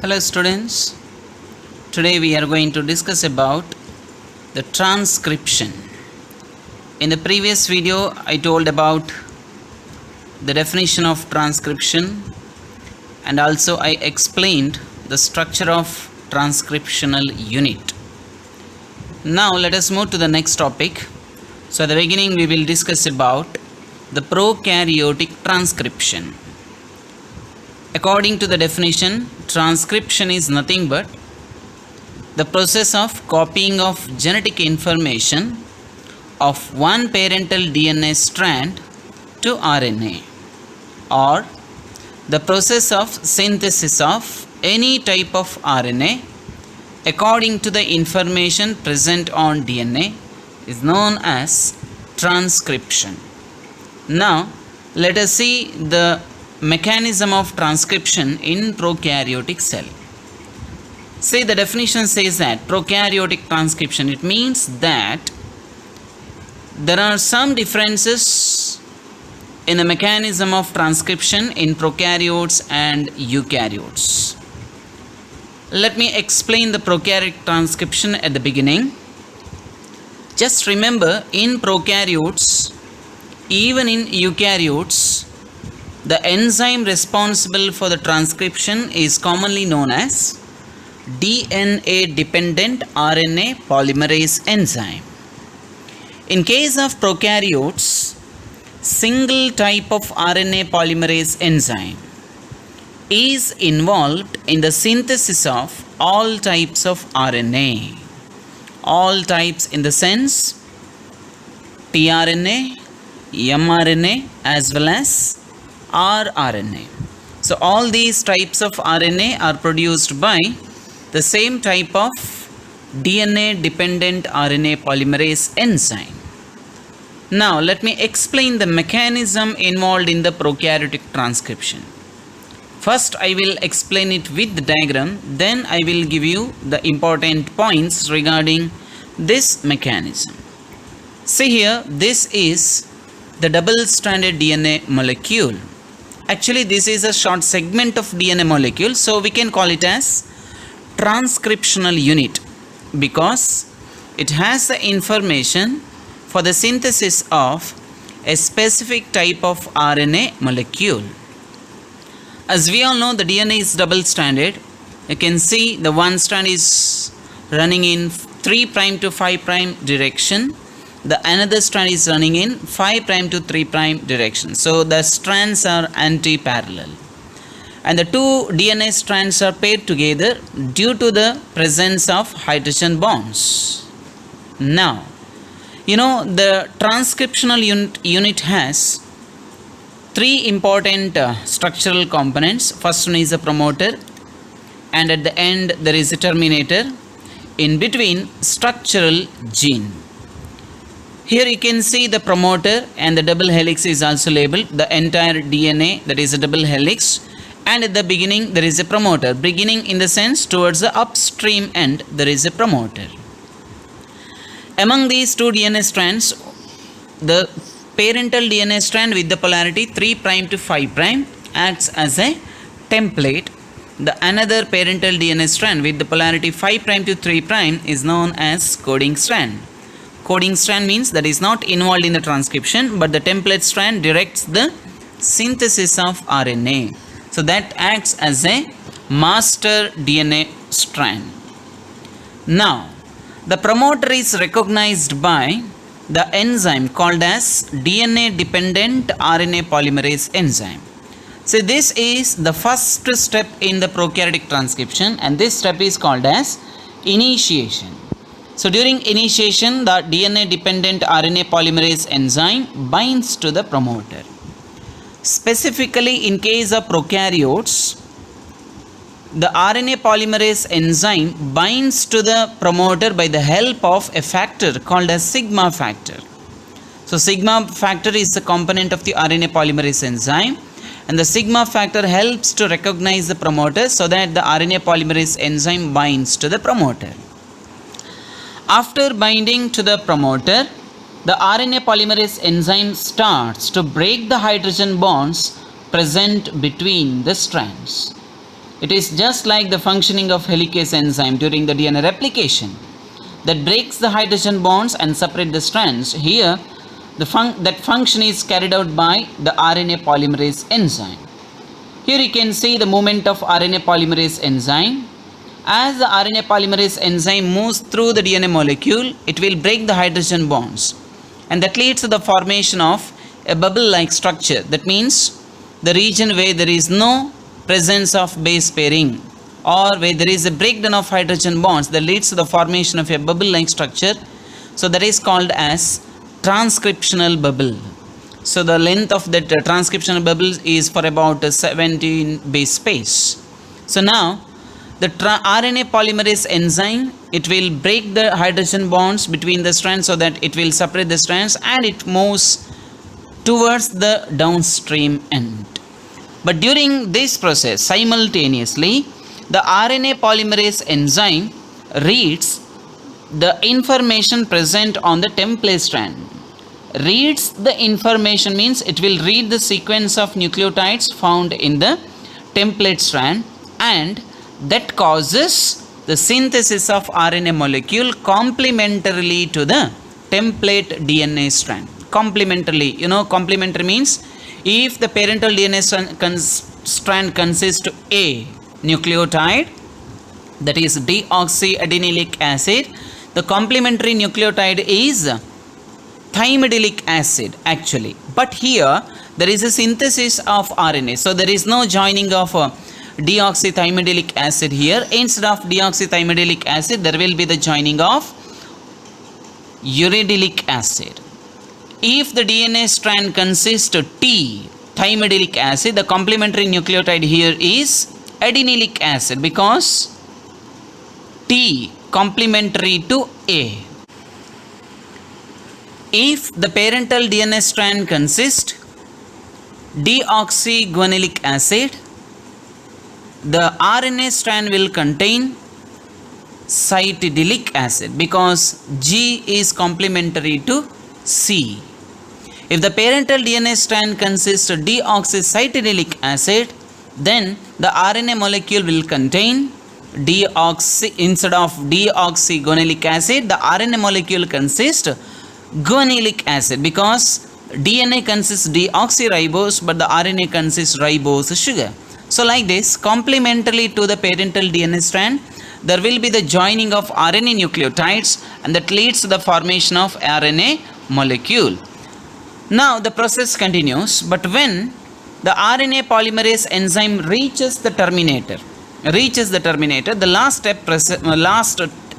Hello students, today we are going to discuss about the transcription. In the previous video I told about the definition of transcription and also I explained the structure of transcriptional unit. Now let us move to the next topic. So at the beginning we will discuss about the prokaryotic transcription. According to the definition, transcription is nothing but the process of copying of genetic information of one parental DNA strand to RNA, or the process of synthesis of any type of RNA according to the information present on DNA is known as transcription. Now let us see the mechanism of transcription in prokaryotic cell. See, the definition says that prokaryotic transcription, it means that there are some differences in the mechanism of transcription in prokaryotes and eukaryotes. Let me explain the prokaryotic transcription at the beginning. Just remember, in prokaryotes, even in eukaryotes, the enzyme responsible for the transcription is commonly known as DNA-dependent RNA polymerase enzyme. In case of prokaryotes, single type of RNA polymerase enzyme is involved in the synthesis of all types of RNA. All types in the sense tRNA, mRNA as well as rRNA. So all these types of RNA are produced by the same type of DNA dependent RNA polymerase enzyme. Now let me explain the mechanism involved in the prokaryotic transcription. First I will explain it with the diagram, then I will give you the important points regarding this mechanism. See here, this is the double-stranded DNA molecule. Actually, this is a short segment of DNA molecule, so we can call it as transcriptional unit because it has the information for the synthesis of a specific type of RNA molecule. As we all know, the DNA is double-stranded. You can see the one strand is running in 3' to 5' direction. The another strand is running in 5' to 3' direction. So the strands are anti-parallel. And the two DNA strands are paired together due to the presence of hydrogen bonds. Now, you know, the transcriptional unit has three important structural components. First one is a promoter, and at the end there is a terminator. In between, structural gene. Here you can see the promoter and the double helix is also labeled. The entire DNA, that is a double helix, and at the beginning there is a promoter. Beginning in the sense towards the upstream end there is a promoter. Among these two DNA strands, the parental DNA strand with the polarity 3' to 5' acts as a template. The another parental DNA strand with the polarity 5' to 3' is known as coding strand. Coding strand means that is not involved in the transcription, but the template strand directs the synthesis of RNA. So that acts as a master DNA strand. Now, the promoter is recognized by the enzyme called as DNA dependent RNA polymerase enzyme. So this is the first step in the prokaryotic transcription, and this step is called as initiation. So during initiation, the DNA dependent RNA polymerase enzyme binds to the promoter. Specifically in case of prokaryotes, the RNA polymerase enzyme binds to the promoter by the help of a factor called as sigma factor. So sigma factor is the component of the RNA polymerase enzyme, and the sigma factor helps to recognize the promoter so that the RNA polymerase enzyme binds to the promoter. After binding to the promoter, the RNA polymerase enzyme starts to break the hydrogen bonds present between the strands. It is just like the functioning of helicase enzyme during the DNA replication that breaks the hydrogen bonds and separate the strands. Here, that function is carried out by the RNA polymerase enzyme. Here you can see the movement of RNA polymerase enzyme. As the RNA polymerase enzyme moves through the DNA molecule, it will break the hydrogen bonds, and that leads to the formation of a bubble-like structure. That means the region where there is no presence of base pairing or where there is a breakdown of hydrogen bonds, that leads to the formation of a bubble-like structure. So that is called as transcriptional bubble. So the length of that transcriptional bubble is for about 17 base pairs. So now the RNA polymerase enzyme, it will break the hydrogen bonds between the strands so that it will separate the strands, and it moves towards the downstream end. But during this process, simultaneously, the RNA polymerase enzyme reads the information present on the template strand. Reads the information means it will read the sequence of nucleotides found in the template strand, and that causes the synthesis of RNA molecule complementarily to the template DNA strand. Complementarily, complementary means if the parental DNA strand consists of a nucleotide, that is deoxyadenylic acid, the complementary nucleotide is thymidyllic acid actually. But here there is a synthesis of RNA, so there is no joining of deoxythymidyllic acid here. Instead of deoxythymidyllic acid, there will be the joining of uridylic acid. If the DNA strand consists of T thymidyllic acid, the complementary nucleotide here is adenylic acid, because T complementary to A. If the parental DNA strand consists deoxyguanylic acid, the RNA strand will contain cytidylic acid, because G is complementary to C. If the parental DNA strand consists of deoxycytidylic acid, then the RNA molecule will contain instead of deoxyguanylic acid, the RNA molecule consists guanylic acid, because DNA consists deoxyribose but the RNA consists ribose sugar. So like this, complementarily to the parental DNA strand, there will be the joining of RNA nucleotides, and that leads to the formation of RNA molecule. Now the process continues, but when the RNA polymerase enzyme reaches the terminator, the last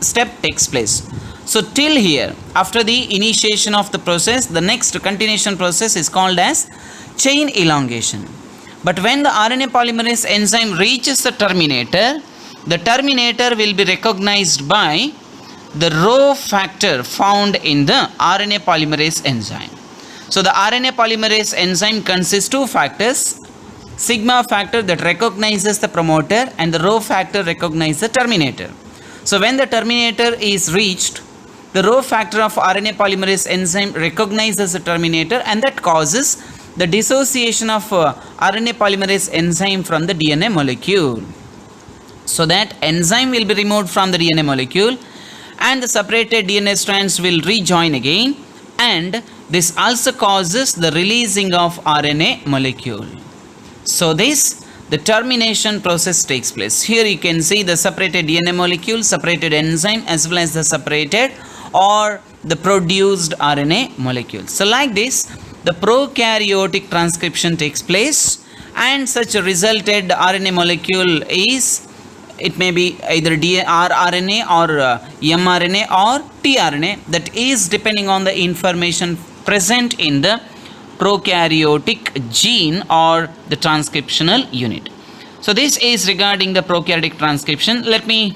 step takes place. So till here, after the initiation of the process, the next continuation process is called as chain elongation. But when the RNA polymerase enzyme reaches the terminator will be recognized by the Rho factor found in the RNA polymerase enzyme. So the RNA polymerase enzyme consists two factors: sigma factor that recognizes the promoter, and the Rho factor recognizes the terminator. So when the terminator is reached, the Rho factor of RNA polymerase enzyme recognizes the terminator, and that causes the dissociation of RNA polymerase enzyme from the DNA molecule. So that enzyme will be removed from the DNA molecule, and the separated DNA strands will rejoin again, and this also causes the releasing of RNA molecule. So the termination process takes place. Here you can see the separated DNA molecule, separated enzyme, as well as the separated or the produced RNA molecule. So like this, the prokaryotic transcription takes place, and such a resulted RNA molecule is, it may be either rRNA or mRNA or tRNA, that is depending on the information present in the prokaryotic gene or the transcriptional unit. So this is regarding the prokaryotic transcription. Let me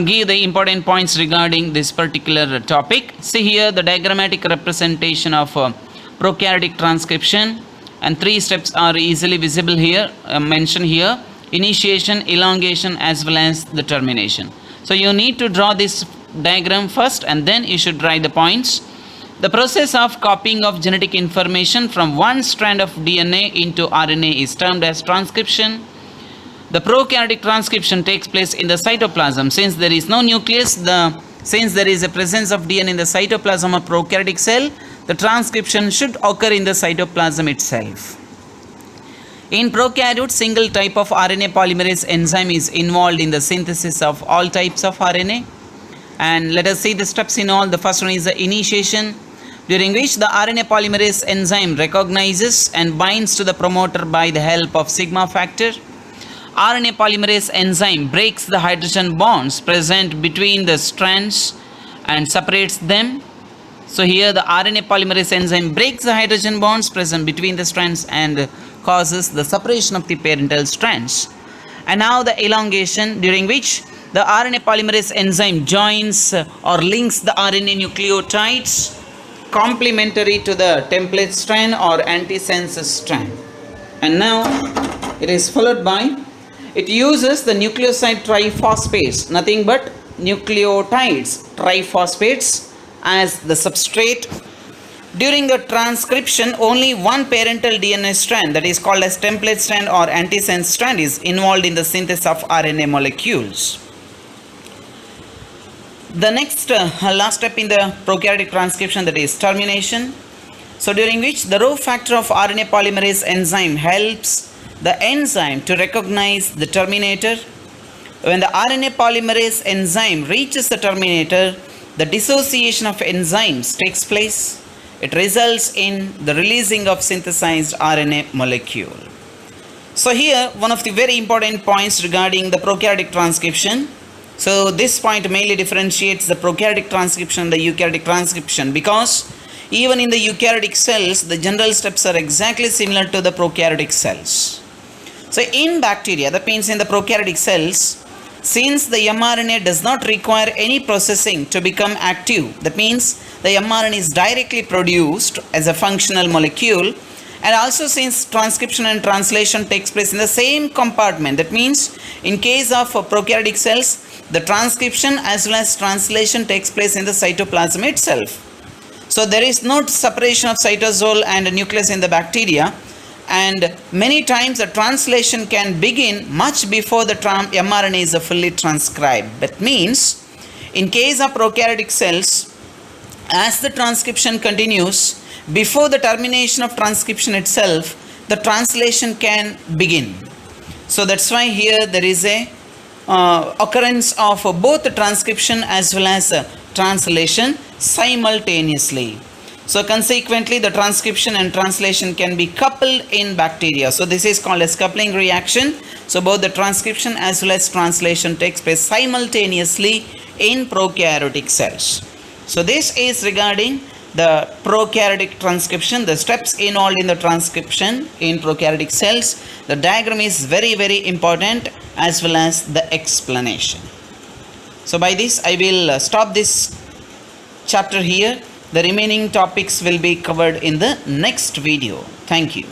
give the important points regarding this particular topic. See here the diagrammatic representation of prokaryotic transcription, and three steps are easily visible here, mentioned here: initiation, elongation, as well as the termination. So you need to draw this diagram first, and then you should write the points. The process of copying of genetic information from one strand of DNA into RNA is termed as transcription. the prokaryotic transcription takes place in the cytoplasm. Since there is no nucleus, since there is a presence of DNA in the cytoplasm of prokaryotic cell, the transcription should occur in the cytoplasm itself. In prokaryotes, single type of RNA polymerase enzyme is involved in the synthesis of all types of RNA. And let us see the steps in all. The first one is the initiation, during which the RNA polymerase enzyme recognizes and binds to the promoter by the help of sigma factor. RNA polymerase enzyme breaks the hydrogen bonds present between the strands and separates them. So here the RNA polymerase enzyme breaks the hydrogen bonds present between the strands and causes the separation of the parental strands. And now the elongation, during which the RNA polymerase enzyme joins or links the RNA nucleotides complementary to the template strand or antisense strand. And now it is followed by, it uses the nucleoside triphosphates, nothing but nucleotides, triphosphates as the substrate. During the transcription, only one parental DNA strand, that is called as template strand or antisense strand, is involved in the synthesis of RNA molecules. The next last step in the prokaryotic transcription, that is termination. So during which the rho factor of RNA polymerase enzyme helps the enzyme to recognize the terminator. When the RNA polymerase enzyme reaches the terminator, the dissociation of enzymes takes place. It results in the releasing of synthesized RNA molecule. So here one of the very important points regarding the prokaryotic transcription. So this point mainly differentiates the prokaryotic transcription and the eukaryotic transcription, because even in the eukaryotic cells the general steps are exactly similar to the prokaryotic cells. So in bacteria, that means in the prokaryotic cells, since the mRNA does not require any processing to become active, that means the mRNA is directly produced as a functional molecule, and also since transcription and translation takes place in the same compartment, that means in case of prokaryotic cells, the transcription as well as translation takes place in the cytoplasm itself. So there is no separation of cytosol and nucleus in the bacteria, and many times the translation can begin much before the mRNA is fully transcribed. That means in case of prokaryotic cells, as the transcription continues, before the termination of transcription itself, the translation can begin. So that's why here there is a occurrence of both the transcription as well as translation simultaneously. So consequently the transcription and translation can be coupled in bacteria. So this is called as coupling reaction. So both the transcription as well as translation takes place simultaneously in prokaryotic cells. So this is regarding the prokaryotic transcription, the steps involved in the transcription in prokaryotic cells. The diagram is very, very important as well as the explanation. So by this I will stop this chapter here. The remaining topics will be covered in the next video. Thank you.